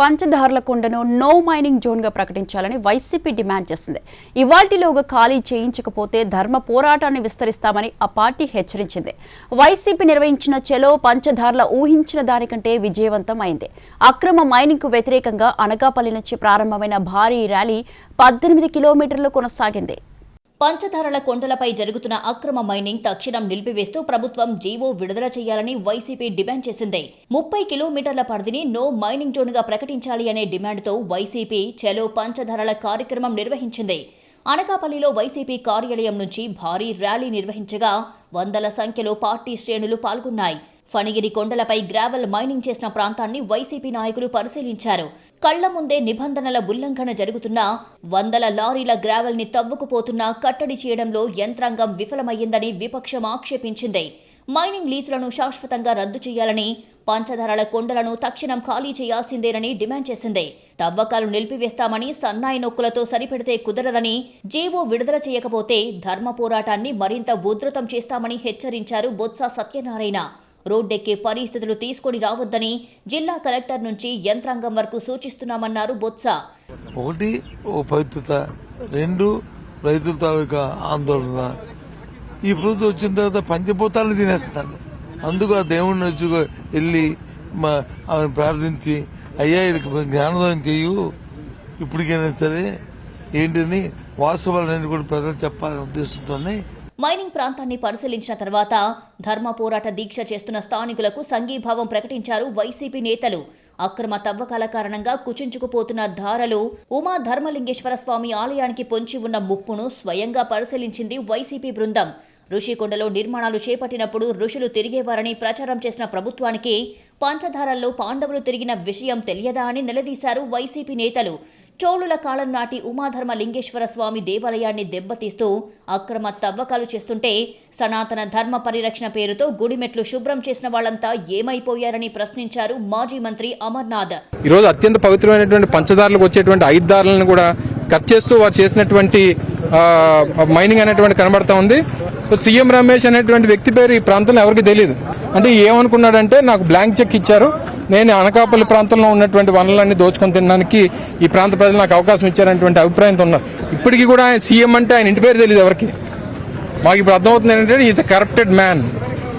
పంచదార్ల కొండను no mining జోన్గా ప్రకటించాలని YCP demand చేసింది. ఇవాల్టిలోగా ఖాళీ చేయించకపోతే ధర్మ పోరాటాన్ని విస్తరిస్తామని ఆ పార్టీ హెచ్చరించింది. వైసీపీ నిర్వహించిన చెలో పంచదార్ల ఊహించిన దానికంటే విజయవంతం అయింది. అక్రమ మైనింగ్కు వ్యతిరేకంగా అనకాపల్లి నుంచి ప్రారంభమైన భారీ ర్యాలీ 18 కిలోమీటర్లు కొనసాగింది. పంచదారల కొండలపై జరుగుతున్న అక్రమ మైనింగ్ తక్షణం నిలిపివేస్తూ ప్రభుత్వం జీవో విడుదల చేయాలని వైసీపీ డిమాండ్ చేసింది. 30 కిలోమీటర్ల పరిధిని నో మైనింగ్ జోన్గా ప్రకటించాలి అనే డిమాండ్తో వైసీపీ చెలో పంచదారల కార్యక్రమం నిర్వహించింది. అనకాపల్లిలో వైసీపీ కార్యాలయం నుంచి భారీ ర్యాలీ నిర్వహించగా వందల సంఖ్యలో పార్టీ శ్రేణులు పాల్గొన్నాయి. ఫణిగిరి కొండలపై గ్రావెల్ మైనింగ్ చేసిన ప్రాంతాన్ని వైసీపీ నాయకులు పరిశీలించారు. కళ్ల ముందే నిబంధనల ఉల్లంఘన జరుగుతున్నా వందల లారీల గ్రావెల్ ని తవ్వుకుపోతున్నా కట్టడి చేయడంలో యంత్రాంగం విఫలమయ్యిందని విపక్షం ఆక్షేపించింది. మైనింగ్ లీజులను శాశ్వతంగా రద్దు చేయాలని, పంచదారల కొండలను తక్షణం ఖాళీ చేయాల్సిందేనని డిమాండ్ చేసింది. తవ్వకాలు నిలిపివేస్తామని, సన్నాయి నొక్కులతో సరిపెడితే కుదరదని, జీవో విడుదల చేయకపోతే ధర్మ పోరాటాన్ని మరింత ఉధృతం చేస్తామని హెచ్చరించారు బొత్స సత్యనారాయణ. రోడ్డెక్కే పరిస్థితులు తీసుకొని రావద్దని జిల్లా కలెక్టర్ నుంచి యంత్రాంగం వరకు సూచిస్తున్నామన్నారు బొత్స. ఒకటి పవిత్రత, రెండు రైతుల తాలూకా ఆందోళన. ఈ ప్రభుత్వం వచ్చిన తర్వాత పంచభూతాలను తినేస్తాను. అందుకు ఆ దేవుడిని వచ్చి వెళ్ళి ఆమెను ప్రార్థించి, అయ్యా వీళ్ళకి జ్ఞానోదయం చేయు, ఇప్పటికైనా సరే ఏంటని వాస్తవాలన్నీ కూడా ప్రజలు చెప్పాలనే ఉద్దేశంతోనే మైనింగ్ ప్రాంతాన్ని పరిశీలించిన తర్వాత ధర్మ పోరాట దీక్ష చేస్తున్న స్థానికులకు సంఘీభావం ప్రకటించారు వైసీపీ నేతలు. అక్రమ తవ్వకాల కారణంగా కుచించుకుపోతున్న ధారలు ఉమా ధర్మలింగేశ్వర స్వామి ఆలయానికి పొంచి ఉన్న ముప్పును స్వయంగా పరిశీలించింది వైసీపీ బృందం. ఋషికొండలో నిర్మాణాలు చేపట్టినప్పుడు ఋషులు తిరిగేవారని ప్రచారం చేసిన ప్రభుత్వానికి పంచధారల్లో పాండవులు తిరిగిన విషయం తెలియదా అని నిలదీశారు వైసీపీ నేతలు. చోళుల కాలం నాటి ఉమాధర్మ లింగేశ్వర స్వామి దేవాలయాన్ని దెబ్బతీస్తూ అక్రమ తవ్వకాలు చేస్తుంటే సనాతన ధర్మ పరిరక్షణ పేరుతో గుడిమెట్లు శుభ్రం చేసిన వాళ్లంతా ఏమైపోయారని ప్రశ్నించారు మాజీ మంత్రి అమర్నాథ్. ఈరోజు అత్యంత పవిత్రమైనటువంటి పంచదారులకు వచ్చేటువంటి 5 దారులను కూడా కట్ చేస్తూ వారు చేసినటువంటి మైనింగ్ అనేటువంటి కనబడతా ఉంది. సీఎం రమేష్ అనేటువంటి వ్యక్తి పేరు ఈ ప్రాంతంలో ఎవరికి తెలియదు. అంటే ఏమనుకున్నాడంటే, నాకు బ్లాంక్ చెక్ ఇచ్చారు, నేను అనకాపల్లి ప్రాంతంలో ఉన్నటువంటి వనరులన్నీ దోచుకొని తినడానికి ఈ ప్రాంత ప్రజలు నాకు అవకాశం ఇచ్చారనేటువంటి అభిప్రాయంతో ఉన్నారు. ఇప్పటికీ కూడా ఆయన సీఎం అంటే ఆయన ఇంటి పేరు తెలియదు ఎవరికి. మాకు ఇప్పుడు అర్థమవుతుంది ఏంటంటే is a corrupted man.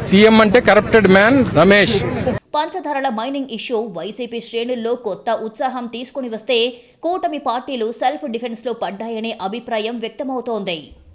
CM అంటే కరప్టెడ్ మ్యాన్ రమేష్. పంచదారల మైనింగ్ ఇష్యూ వైసీపీ శ్రేణుల్లో కొత్త ఉత్సాహం తీసుకుని వస్తే కూటమి పార్టీలు సెల్ఫ్ డిఫెన్స్ లో పడ్డాయనే అభిప్రాయం వ్యక్తమవుతోంది.